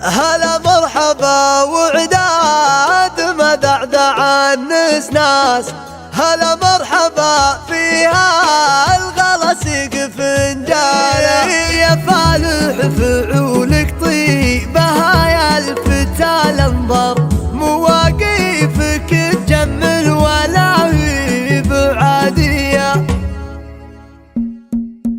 هلا مرحبا وعداد مدعدع النسناس، هلا مرحبا فيها الغلا سيق فنجاله. يا فالح فعولك طيبها يا الفتى الانظر، مواقفك تجمل ولا هي بعادية.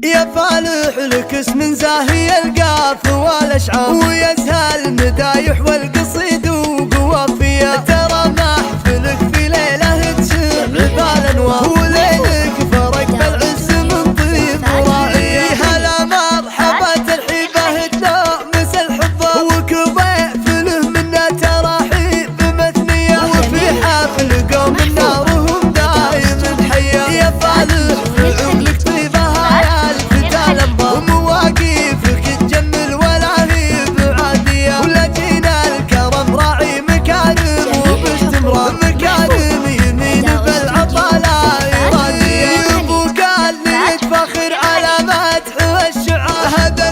يا فالح لك اسم زاهي القاف والاشعار، ويزهى المدايح والقصيد وقوافية. ترى محفلك في ليلة تسمع بالانوار، وليلك فرق بالعز من طيب راعية. هلا مرحبا ترحيبه تلامس الحضة، وكضيف له منا تراحيب مثنية. وفي حفل قوم نارهم دايم حية. يا فالح فعولك طيبها يا الفتى الانظر، ومواقفك تجمل ولا هي بعادية. ولجينا الكرم راعي مكارم وباستمرار، مكارم يمين بالعطا لا يرادية. ابو قال لي يتفخر على مدح والشعار، هذا